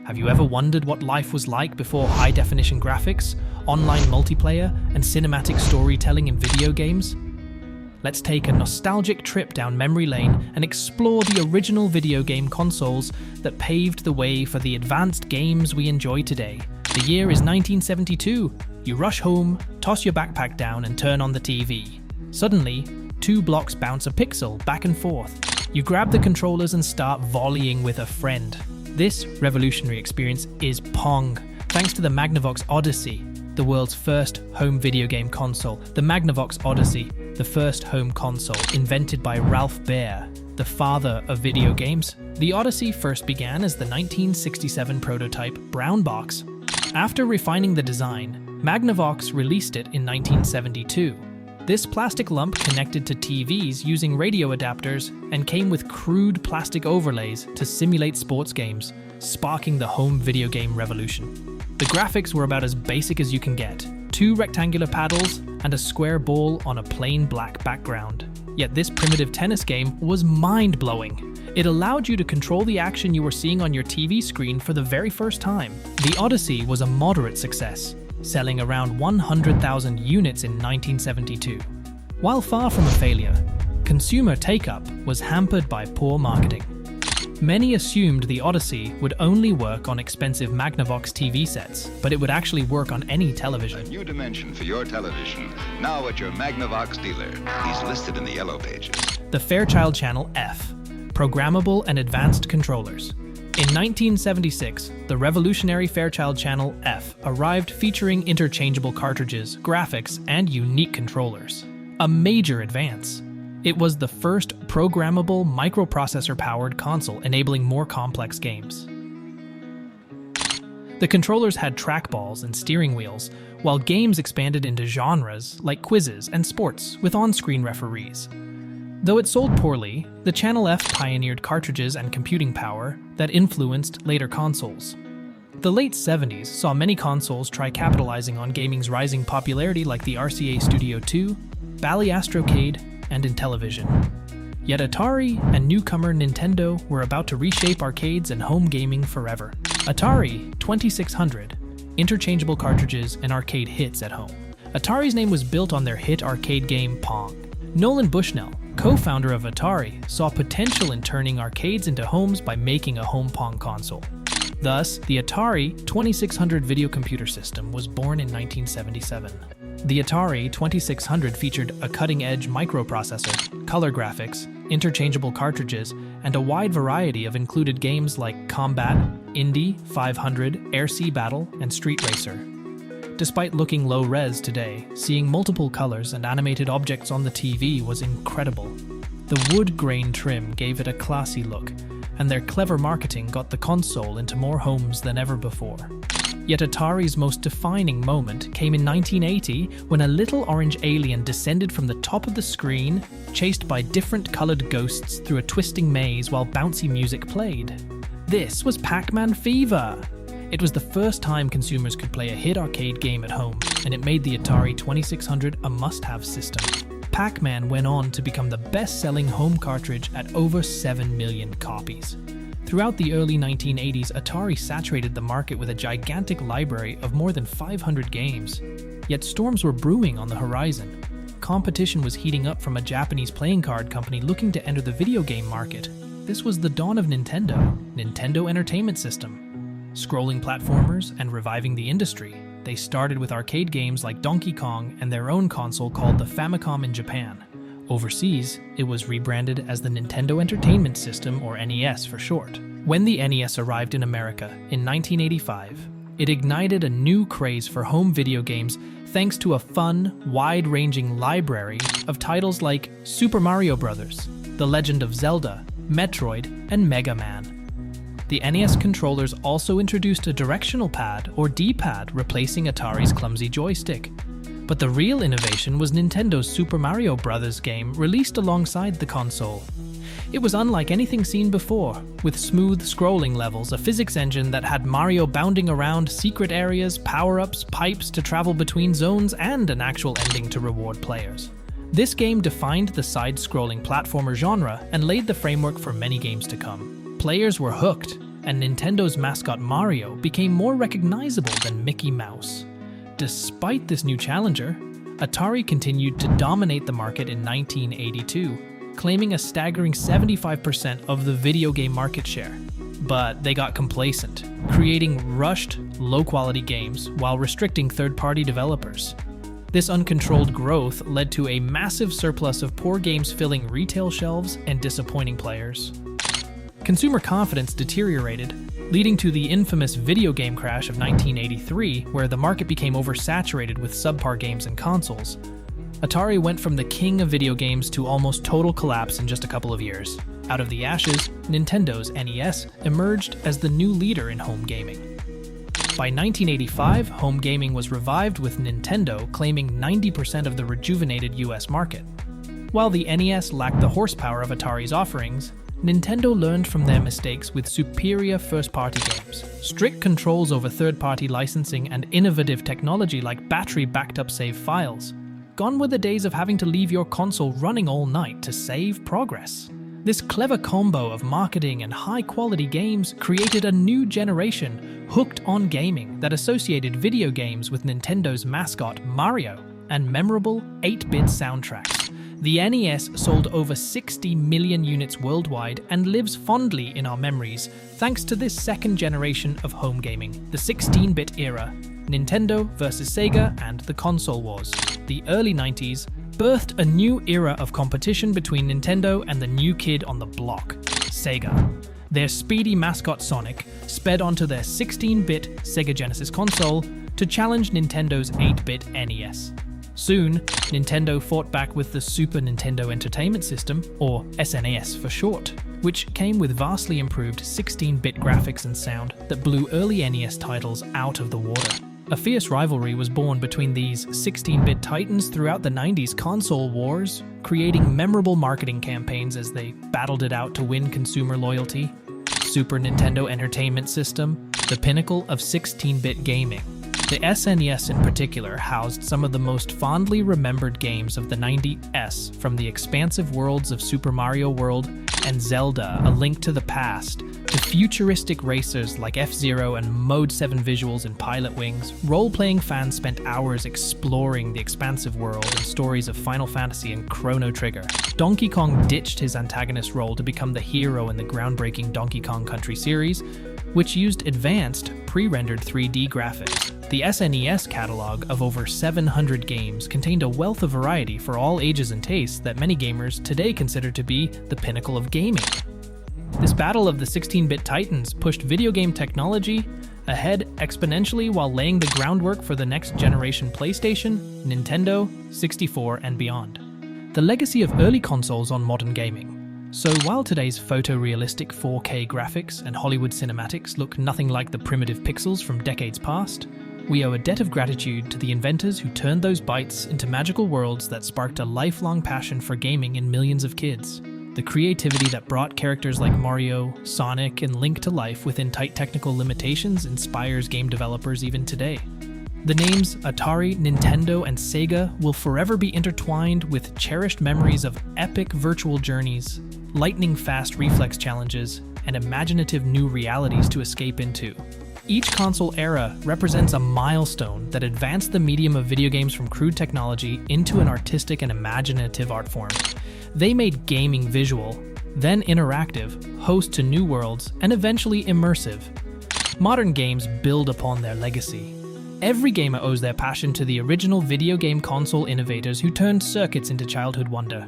Have you ever wondered what life was like before high-definition graphics, online multiplayer, and cinematic storytelling in video games? Let's take a nostalgic trip down memory lane and explore the original video game consoles that paved the way for the advanced games we enjoy today. The year is 1972. You rush home, toss your backpack down, and turn on the TV. Suddenly, 2 blocks bounce a pixel back and forth. You grab the controllers and start volleying with a friend. This revolutionary experience is Pong, thanks to the Magnavox Odyssey, the world's first home video game console. The Magnavox Odyssey, the first home console invented by Ralph Baer, the father of video games. The Odyssey first began as the 1967 prototype brown box. After refining the design, Magnavox released it in 1972. This plastic lump connected to TVs using radio adapters and came with crude plastic overlays to simulate sports games, sparking the home video game revolution. The graphics were about as basic as you can get: 2 rectangular paddles and a square ball on a plain black background. Yet this primitive tennis game was mind-blowing. It allowed you to control the action you were seeing on your TV screen for the very first time. The Odyssey was a moderate success, selling around 100,000 units in 1972. While far from a failure, consumer take-up was hampered by poor marketing. Many assumed the Odyssey would only work on expensive Magnavox TV sets, but it would actually work on any television. A new dimension for your television, now at your Magnavox dealer. He's listed in the yellow pages. The Fairchild Channel F, programmable and advanced controllers. In 1976, the revolutionary Fairchild Channel F arrived featuring interchangeable cartridges, graphics, and unique controllers. A major advance. It was the first programmable microprocessor-powered console enabling more complex games. The controllers had trackballs and steering wheels, while games expanded into genres like quizzes and sports with on-screen referees. Though it sold poorly, the Channel F pioneered cartridges and computing power that influenced later consoles. The late 70s saw many consoles try capitalizing on gaming's rising popularity, like the RCA Studio 2, Bally Astrocade, and Intellivision. Yet Atari and newcomer Nintendo were about to reshape arcades and home gaming forever. Atari 2600, interchangeable cartridges and arcade hits at home. Atari's name was built on their hit arcade game Pong. Nolan Bushnell, co-founder of Atari, saw potential in turning arcades into homes by making a home Pong console. Thus, the Atari 2600 video computer system was born in 1977. The Atari 2600 featured a cutting-edge microprocessor, color graphics, interchangeable cartridges, and a wide variety of included games like Combat, Indy, 500, Air Sea Battle, and Street Racer. Despite looking low-res today, seeing multiple colors and animated objects on the TV was incredible. The wood grain trim gave it a classy look, and their clever marketing got the console into more homes than ever before. Yet Atari's most defining moment came in 1980 when a little orange alien descended from the top of the screen, chased by different colored ghosts through a twisting maze while bouncy music played. This was Pac-Man Fever! It was the first time consumers could play a hit arcade game at home, and it made the Atari 2600 a must-have system. Pac-Man went on to become the best-selling home cartridge at over 7 million copies. Throughout the early 1980s, Atari saturated the market with a gigantic library of more than 500 games. Yet storms were brewing on the horizon. Competition was heating up from a Japanese playing card company looking to enter the video game market. This was the dawn of Nintendo Entertainment System. Scrolling platformers and reviving the industry, they started with arcade games like Donkey Kong and their own console called the Famicom in Japan. Overseas, it was rebranded as the Nintendo Entertainment System, or NES for short. When the NES arrived in America in 1985, it ignited a new craze for home video games thanks to a fun, wide-ranging library of titles like Super Mario Bros., The Legend of Zelda, Metroid, and Mega Man. The NES controllers also introduced a directional pad, or D-pad, replacing Atari's clumsy joystick. But the real innovation was Nintendo's Super Mario Bros. Game, released alongside the console. It was unlike anything seen before, with smooth scrolling levels, a physics engine that had Mario bounding around secret areas, power-ups, pipes to travel between zones, and an actual ending to reward players. This game defined the side-scrolling platformer genre and laid the framework for many games to come. Players were hooked, and Nintendo's mascot Mario became more recognizable than Mickey Mouse. Despite this new challenger, Atari continued to dominate the market in 1982, claiming a staggering 75% of the video game market share. But they got complacent, creating rushed, low-quality games while restricting third-party developers. This uncontrolled growth led to a massive surplus of poor games filling retail shelves and disappointing players. Consumer confidence deteriorated, leading to the infamous video game crash of 1983, where the market became oversaturated with subpar games and consoles. Atari went from the king of video games to almost total collapse in just a couple of years. Out of the ashes, Nintendo's NES emerged as the new leader in home gaming. By 1985, home gaming was revived with Nintendo claiming 90% of the rejuvenated US market. While the NES lacked the horsepower of Atari's offerings, Nintendo learned from their mistakes with superior first-party games, strict controls over third-party licensing, and innovative technology like battery-backed-up save files. Gone were the days of having to leave your console running all night to save progress. This clever combo of marketing and high-quality games created a new generation hooked on gaming that associated video games with Nintendo's mascot Mario and memorable 8-bit soundtracks. The NES sold over 60 million units worldwide and lives fondly in our memories thanks to this second generation of home gaming, the 16-bit era, Nintendo versus Sega and the console wars. The early 90s birthed a new era of competition between Nintendo and the new kid on the block, Sega. Their speedy mascot Sonic sped onto their 16-bit Sega Genesis console to challenge Nintendo's 8-bit NES. Soon, Nintendo fought back with the Super Nintendo Entertainment System, or SNES for short, which came with vastly improved 16-bit graphics and sound that blew early NES titles out of the water. A fierce rivalry was born between these 16-bit titans throughout the 90s console wars, creating memorable marketing campaigns as they battled it out to win consumer loyalty. Super Nintendo Entertainment System, the pinnacle of 16-bit gaming. The SNES in particular housed some of the most fondly remembered games of the 90s, from the expansive worlds of Super Mario World and Zelda: A Link to the Past, to futuristic racers like F-Zero and Mode 7 visuals in Pilot Wings. Role-playing fans spent hours exploring the expansive world and stories of Final Fantasy and Chrono Trigger. Donkey Kong ditched his antagonist role to become the hero in the groundbreaking Donkey Kong Country series, which used advanced, pre-rendered 3D graphics. The SNES catalog of over 700 games contained a wealth of variety for all ages and tastes that many gamers today consider to be the pinnacle of gaming. This battle of the 16-bit titans pushed video game technology ahead exponentially while laying the groundwork for the next generation PlayStation, Nintendo, 64, and beyond. The legacy of early consoles on modern gaming. So while today's photorealistic 4K graphics and Hollywood cinematics look nothing like the primitive pixels from decades past, we owe a debt of gratitude to the inventors who turned those bytes into magical worlds that sparked a lifelong passion for gaming in millions of kids. The creativity that brought characters like Mario, Sonic, and Link to life within tight technical limitations inspires game developers even today. The names Atari, Nintendo, and Sega will forever be intertwined with cherished memories of epic virtual journeys, lightning-fast reflex challenges, and imaginative new realities to escape into. Each console era represents a milestone that advanced the medium of video games from crude technology into an artistic and imaginative art form. They made gaming visual, then interactive, host to new worlds, and eventually immersive. Modern games build upon their legacy. Every gamer owes their passion to the original video game console innovators who turned circuits into childhood wonder.